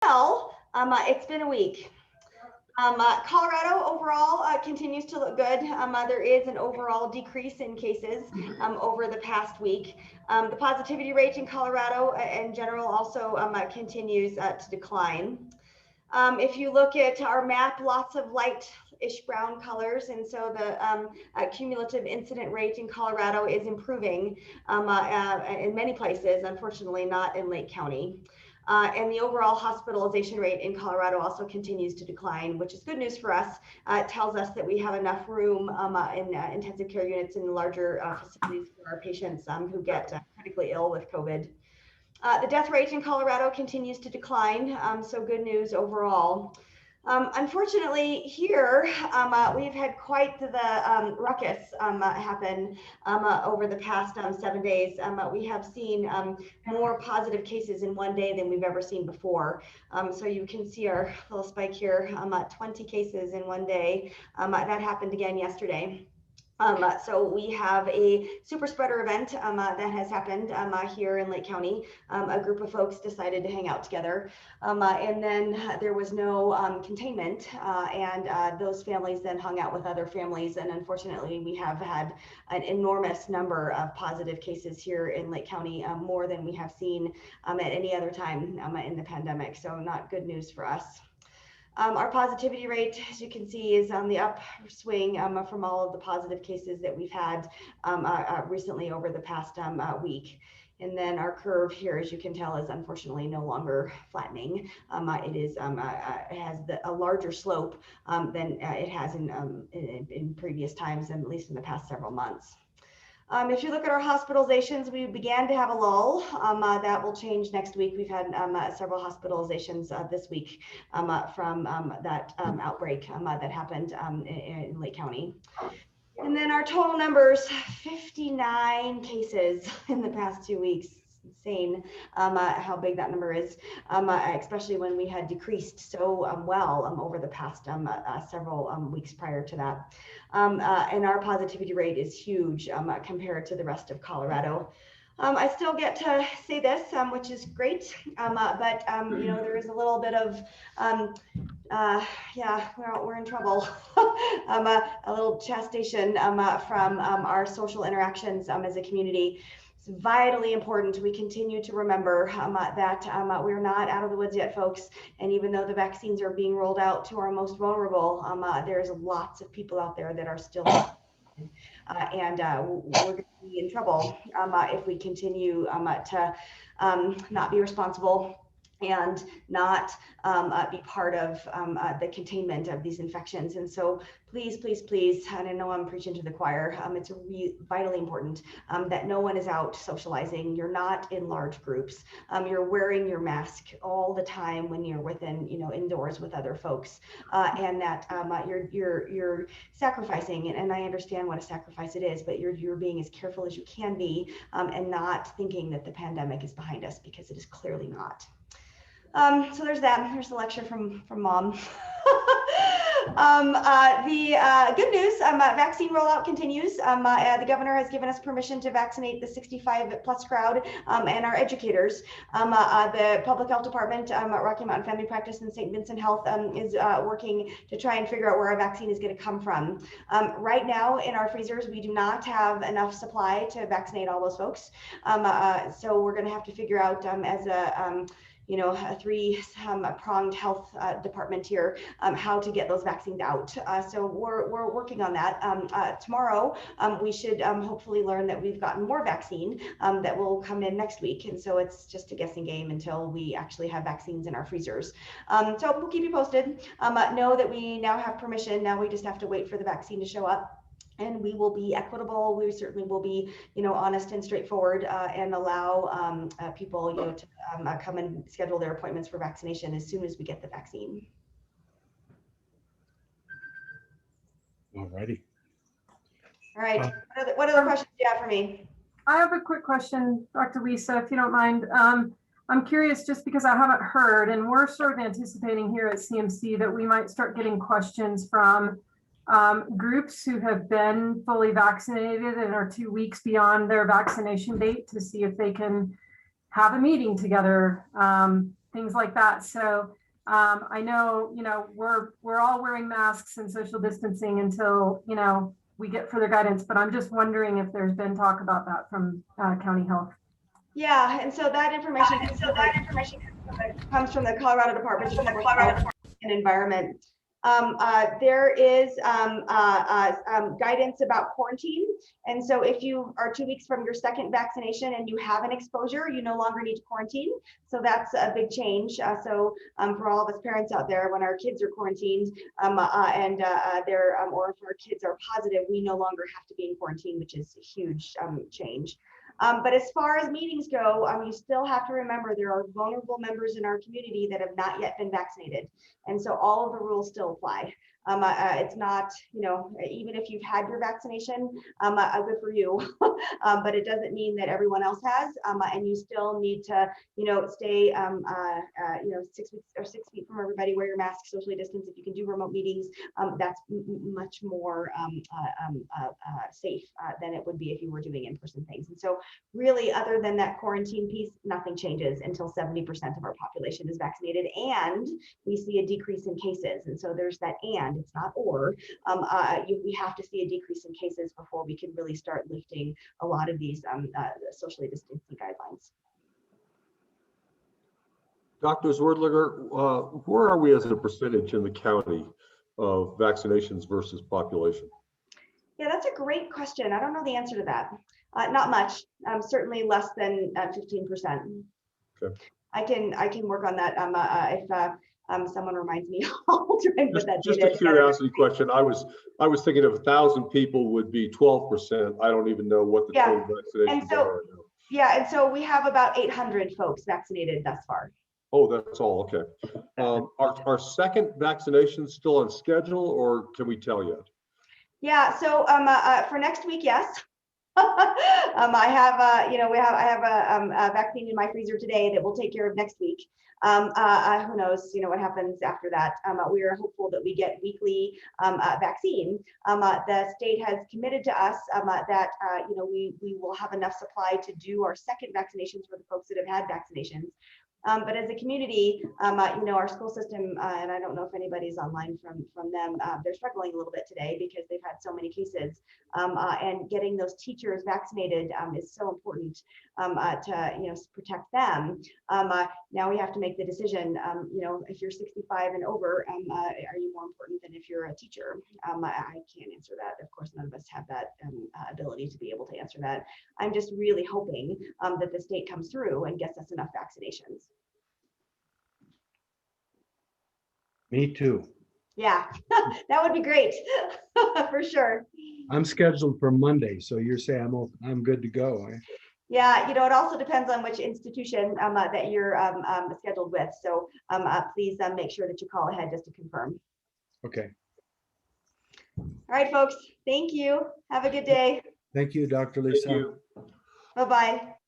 Well, it's been a week. Colorado overall continues to look good. There is an overall decrease in cases over the past week. The positivity rate in Colorado in general also continues to decline. If you look at our map, lots of light-ish brown colors, and so the cumulative incident rate in Colorado is improving in many places, unfortunately not in Lake County. And the overall hospitalization rate in Colorado also continues to decline, which is good news for us. It tells us that we have enough room in intensive care units in the larger facilities for our patients who get critically ill with COVID. The death rate in Colorado continues to decline, so good news overall. Unfortunately, here we've had quite the ruckus happen over the past 7 days. We have seen more positive cases in one day than we've ever seen before. So you can see our little spike here, 20 cases in one day. That happened again yesterday. So we have a super spreader event that has happened here in Lake County. A group of folks decided to hang out together, and then there was no containment, and those families then hung out with other families, and unfortunately we have had an enormous number of positive cases here in Lake County, more than we have seen at any other time in the pandemic, so not good news for us. Our positivity rate, as you can see, is on the upswing from all of the positive cases that we've had recently over the past week. And then our curve here, as you can tell, is unfortunately no longer flattening. It has a larger slope than it has in previous times, and at least in the past several months. If you look at our hospitalizations, we began to have a lull. That will change next week. We've had several hospitalizations this week from that outbreak that happened in Lake County. And then our total numbers, 59 cases in the past 2 weeks. Insane how big that number is, especially when we had decreased so well over the past several weeks prior to that. And our positivity rate is huge compared to the rest of Colorado. I still get to say this, which is great, but you know, there is a little bit of, yeah, we're in trouble. A little chastisement from our social interactions as a community. It's vitally important we continue to remember that we're not out of the woods yet, folks. And even though the vaccines are being rolled out to our most vulnerable, there's lots of people out there that are still and we're going to be in trouble if we continue to not be responsible and not be part of the containment of these infections. And so please, please, please, and I know I'm preaching to the choir, it's vitally important that no one is out socializing. You're not in large groups. You're wearing your mask all the time when you're within, you know, indoors with other folks, and that you're sacrificing, and I understand what a sacrifice it is, but you're being as careful as you can be, and not thinking that the pandemic is behind us, because it is clearly not. So there's that. Here's the lecture from mom. The good news, vaccine rollout continues. The governor has given us permission to vaccinate the 65 plus crowd and our educators. The public health department at Rocky Mountain Family Practice and St. Vincent Health is working to try and figure out where our vaccine is going to come from. Right now in our freezers, we do not have enough supply to vaccinate all those folks. So we're going to have to figure out as a you know, a three-pronged health department here, how to get those vaccines out. So we're working on that. Tomorrow, we should hopefully learn that we've gotten more vaccine that will come in next week. And so it's just a guessing game until we actually have vaccines in our freezers. So we'll keep you posted. Know that we now have permission. Now we just have to wait for the vaccine to show up. And we will be equitable. We certainly will be, you know, honest and straightforward, and allow people, you know, to come and schedule their appointments for vaccination as soon as we get the vaccine. All righty. All right. What other questions do you have for me? I have a quick question, Dr. Lisa, if you don't mind. I'm curious, just because I haven't heard, and we're sort of anticipating here at CMC that we might start getting questions from groups who have been fully vaccinated and are 2 weeks beyond their vaccination date to see if they can have a meeting together, things like that. So I know, we're all wearing masks and social distancing until, we get further guidance, but I'm just wondering if there's been talk about that from county health. Yeah, and so that information comes from the Colorado Department of Public Health and Environment. There is guidance about quarantine. And so if you are 2 weeks from your second vaccination and you have an exposure, you no longer need to quarantine. So that's a big change. For all of us parents out there, when our kids are quarantined or if our kids are positive, we no longer have to be in quarantine, which is a huge change. But as far as meetings go, you still have to remember there are vulnerable members in our community that have not yet been vaccinated. And so all of the rules still apply. It's not, even if you've had your vaccination, good for you, but it doesn't mean that everyone else has, and you still need to, stay, 6 feet from everybody, wear your mask, socially distance. If you can do remote meetings, that's much more safe than it would be if you were doing in-person things. And so really, other than that quarantine piece, nothing changes until 70% of our population is vaccinated, and we see a decrease in cases. And so there's that and. It's not or. We have to see a decrease in cases before we can really start lifting a lot of these socially distancing guidelines. Dr. Zwerdlinger, where are we as a percentage in the county of vaccinations versus population? Yeah, that's a great question. I don't know the answer to that. Not much. Certainly less than 15%. Okay. I can work on that. If someone reminds me, I'll try and put that. Just a curiosity question. I was thinking if 1,000 people would be 12%. I don't even know what the total vaccinations are. Yeah, and so we have about 800 folks vaccinated thus far. Oh, that's all. Okay. Are second vaccinations still on schedule, or can we tell yet? Yeah. So for next week, yes. I have a vaccine in my freezer today that will take care of next week. Who knows, what happens after that. We are hopeful that we get weekly vaccine. The state has committed to us that we will have enough supply to do our second vaccinations for the folks that have had vaccinations. But as a community, our school system, and I don't know if anybody's online from them, they're struggling a little bit today because they've had so many cases. And getting those teachers vaccinated is so important to protect them. Now we have to make the decision. If you're 65 and over, are you more important than if you're a teacher? I can't answer that. Of course, none of us have that ability to be able to answer that. I'm just really hoping that the state comes through and gets us enough vaccinations. Me too. Yeah, that would be great for sure. I'm scheduled for Monday, so you're saying I'm good to go. Eh? Yeah, it also depends on which institution that you're scheduled with. So please make sure that you call ahead just to confirm. Okay. All right, folks. Thank you. Have a good day. Thank you, Dr. Lisa. Thank you. Bye-bye.